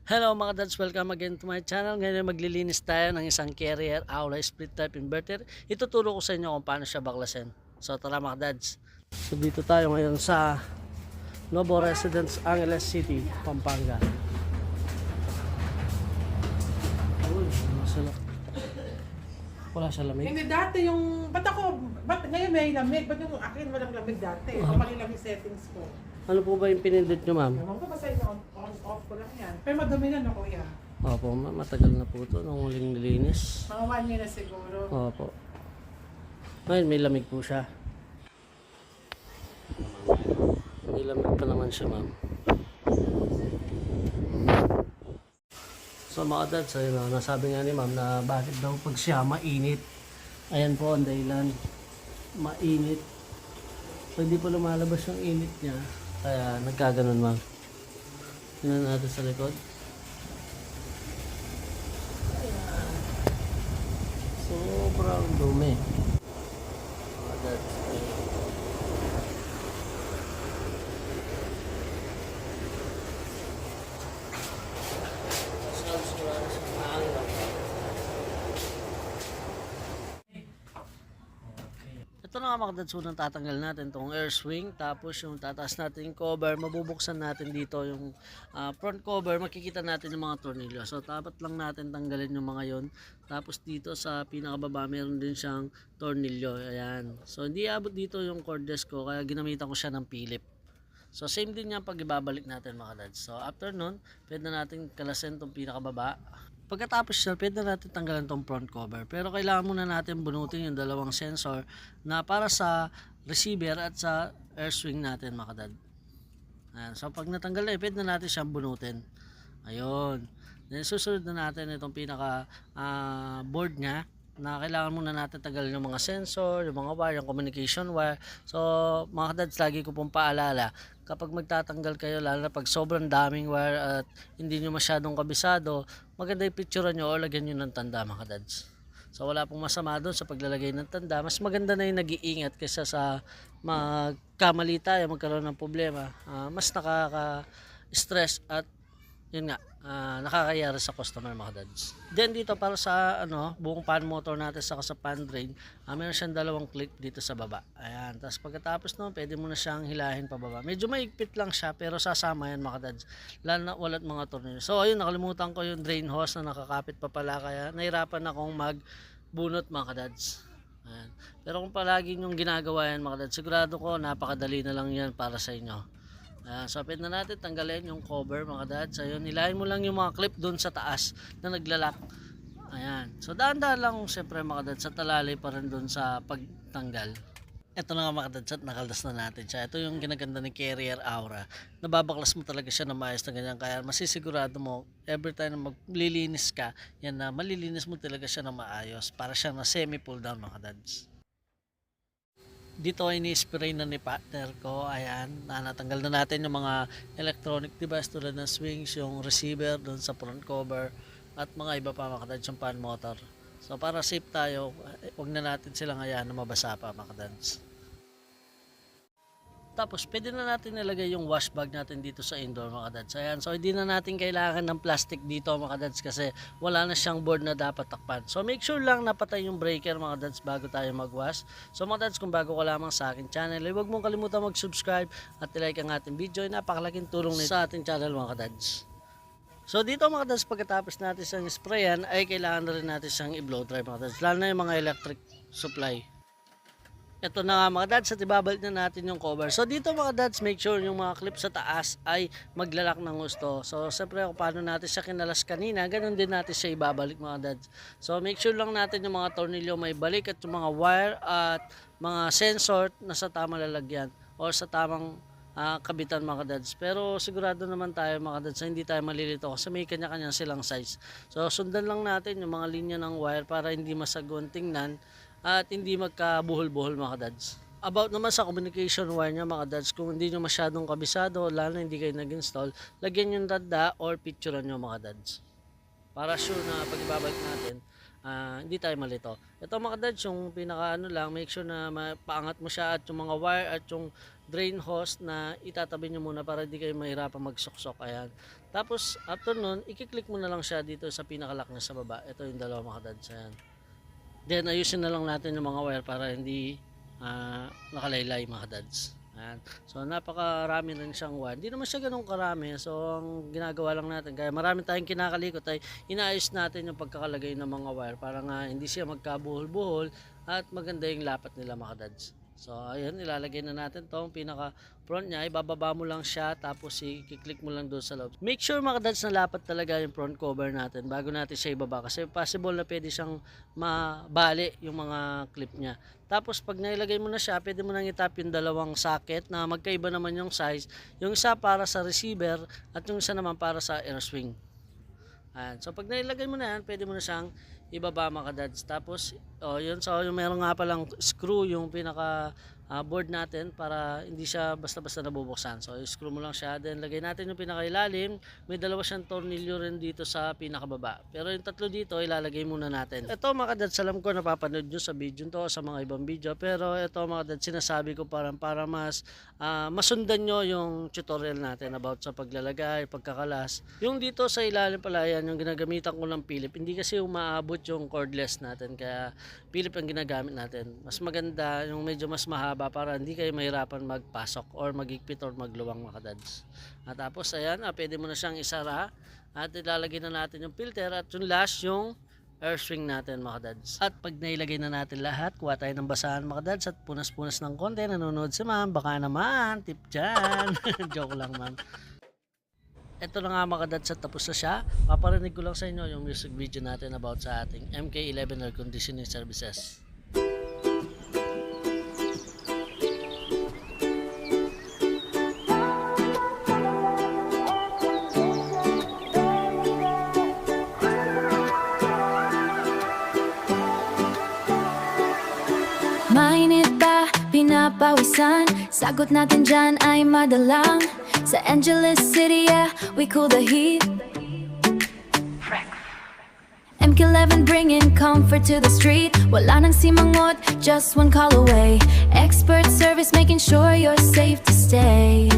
Hello mga dads, welcome again to my channel. Ngayon maglilinis tayo ng isang carrier Aula split type inverter. Ituturo ko sa inyo kung paano siya baklasin. So tara mga dads. So dito tayo ngayon sa Novo Residence, Angeles City, Pampanga. Uy, wala siya lamig. Hindi dati ba't ngayon may lamig? Ba't yung akin walang lamig dati? Mali lang yung settings ko. Ano po ba yung pinindot nyo ma'am? Ewan ko basta yung on-off ko lang yan. Pero madumi na no kuya. Opo, matagal na po ito nung huling nilinis. Mga 1 year na siguro. Opo. Ngayon may lamig po siya. May lamig pa naman siya ma'am. So mga dads, ayun, nasabi nga ni ma'am na bakit daw pag siya mainit. Ayan po ang dahilan. Mainit. So hindi po lumalabas yung init niya. Kaya nagkaganon ma'am. Tingnan natin sa likod. Ayan. Sobrang dumi. Mga dads, ayun. Ito na nga mga dads, unang tatanggal natin itong air swing, tapos yung tataas natin yung cover, mabubuksan natin dito yung front cover, makikita natin yung mga tornilyo. So dapat lang natin tanggalin yung mga yon. Tapos dito sa pinakababa meron din siyang tornilyo, ayan. So hindi abot dito yung cordless ko, kaya ginamitan ko siya ng Philip. So same din yan pag ibabalik natin mga dads. So after nun, pwede natin kalasin itong pinakababa. Pagkatapos siya, pwede natin tanggalan itong front cover. Pero kailangan muna natin bunutin yung dalawang sensor na para sa receiver at sa air swing natin mga kadad. Ayan. So pag natanggal na, pwede na natin siyang bunutin. Ayun. Then susunod na natin itong pinaka board niya na kailangan muna natin tanggalin yung mga sensor, yung mga wire, yung communication wire. So mga kadads, lagi ko pong paalala, kapag magtatanggal kayo, lalo na pag sobrang daming wire at hindi nyo masyadong kabisado, maganda yung picture nyo o lagyan nyo ng tanda mga kadads. So wala pong masama doon sa paglalagay ng tanda. Mas maganda na yung nag-iingat kaysa sa magkamali tayo, magkaroon ng problema. Mas nakaka-stress at yun nga, nakakayari sa customer mga dads. Then dito para sa buong pan motor natin saka sa pan drain, meron siyang dalawang clip dito sa baba. Ayan, tapos pagkatapos nun, pwede mo na siyang hilahin pababa. Medyo maigpit lang siya pero sasama yan mga dads. Lalo na walat mga tornilyo. So ayun, nakalimutan ko yung drain hose na nakakapit pa pala, kaya nahirapan akong magbunot mga dads. Ayan. Pero kung palagi yung ginagawa yan mga dads, sigurado ko napakadali na lang yan para sa inyo. So pwede na natin tanggalin yung cover mga dads. Ayun, nilahin mo lang yung mga clip doon sa taas na naglalak. Ayan. So dahan-dahan lang siyempre mga dads, sa talalay pa rin doon sa pagtanggal. Ito na nga mga dads, at nakaldas na natin siya. Ito yung ginaganda ni Carrier Aura. Nababaklas mo talaga siya na maayos na ganyan. Kaya masisigurado mo every time na maglilinis ka, yan na malilinis mo talaga siya na maayos. Para siya na semi pull down mga dads. Dito ay ni-spray na ni partner ko. Ayan, natanggal na natin yung mga electronic device tulad ng swings, yung receiver doon sa front cover at mga iba pa mga kadads, yung pan motor. So para safe tayo, huwag na natin silang hayaan na mabasa pa mga kadads. Tapos pwede na natin nilagay yung wash bag natin dito sa indoor mga dads. Ayan, so hindi na natin kailangan ng plastic dito mga dads kasi wala na siyang board na dapat takpan. So make sure lang napatay yung breaker mga dads bago tayo magwash. So mga dads, kung bago ka lamang sa akin channel, huwag mong kalimutan mag-subscribe at like ang ating video. Napakalaking tulong nito sa ating channel mga dads. So dito mga dads, pagkatapos natin siyang sprayan ay kailangan na rin natin siyang i-blow dry mga dads, lalo na yung mga electric supply. Ito na nga mga dads, at ibabalik na natin yung cover. So dito mga dads, make sure yung mga clip sa taas ay maglalak ng gusto. So siyempre kung paano natin siya kinalas kanina, ganun din natin siya ibabalik mga dads. So make sure lang natin yung mga tornilyo may balik at yung mga wire at mga sensor na sa tamang lalagyan or sa tamang kabitan mga dads. Pero sigurado naman tayo mga dads, hindi tayo malilito kasi may kanya-kanya silang size. So sundan lang natin yung mga linya ng wire para hindi masagwan tingnan at hindi magkabuhol-buhol mga dads. About naman sa communication wire niya mga dads, kung hindi nyo masyadong kabisado, lalo na hindi kayo nag-install, lagyan yung tanda or picturean nyo mga dads. Para sure na pag ibabalik natin, hindi tayo malito. Ito mga dads, yung pinaka lang, make sure na paangat mo siya at yung mga wire at yung drain hose na itatabi nyo muna para hindi kayo mahirapan magsuksok. Ayan. Tapos after nun, i-click mo na lang siya dito sa pinakalock na sa baba. Ito yung dalawa mga kadads. Ayan. Then ayusin na lang natin yung mga wire para hindi nakalaylay mga kadads. Ayan. So napakarami rin siyang wire. Hindi naman siya ganun karami. So ang ginagawa lang natin, kaya marami tayong kinakalikot ay inaayos natin yung pagkakalagay ng mga wire para nga hindi siya magkabuhol-buhol at maganda yung lapat nila mga kadads. So ayun, ilalagay na natin tong pinaka front niya, ibababa mo lang siya tapos i-click mo lang doon sa loob. Make sure mga kadads na lapat talaga yung front cover natin bago natin siya ibaba kasi possible na pwede siyang mabali yung mga clip niya. Tapos pag nailagay mo na siya, pwede mo nang itap yung dalawang socket na magkaiba naman yung size. Yung isa para sa receiver at yung isa naman para sa air swing. Ayan. So pag nailagay mo na yan, pwede mo na siyang ibaba mga kadads. Tapos yun, so yung meron nga palang screw yung pinaka board natin para hindi siya basta-basta nabubuksan. So screw mo lang siya, then lagay natin yung pinakailalim. May dalawa siyang tornilyo rin dito sa pinakababa, pero yung tatlo dito ilalagay muna natin. Ito mga kadads, alam ko napapanood nyo sa video to, sa mga ibang video, pero ito mga kadads, sinasabi ko para mas masundan nyo yung tutorial natin about sa paglalagay, pagkakalas. Yung dito sa ilalim pala yan, yung ginagamitan ko ng Philip, hindi kasi umaabot yung cordless natin, kaya Philip ang ginagamit natin. Mas maganda yung medyo mas mahaba para hindi kayo mahirapan magpasok or magigpit or magluwang mga kadads. At tapos ayan, pwede mo na siyang isara at ilalagay na natin yung filter at yung last yung air swing natin mga kadads. At pag nailagay na natin lahat, kuha tayo ng basahan mga kadads at punas-punas ng konti. Nanonood si ma'am, baka naman tip dyan. Joke lang ma'am. Ito na nga mga kadads, at tapos na siya. Paparinig ko lang sa inyo yung music video natin about sa ating MK11 air conditioning services. Mainit ba? Pinapawisan? Sagot natin dyan ay madalang. Sa Angeles City, yeah, we cool the heat. MK11 bringing comfort to the street. Wala nang simangot, just one call away. Expert service making sure you're safe to stay.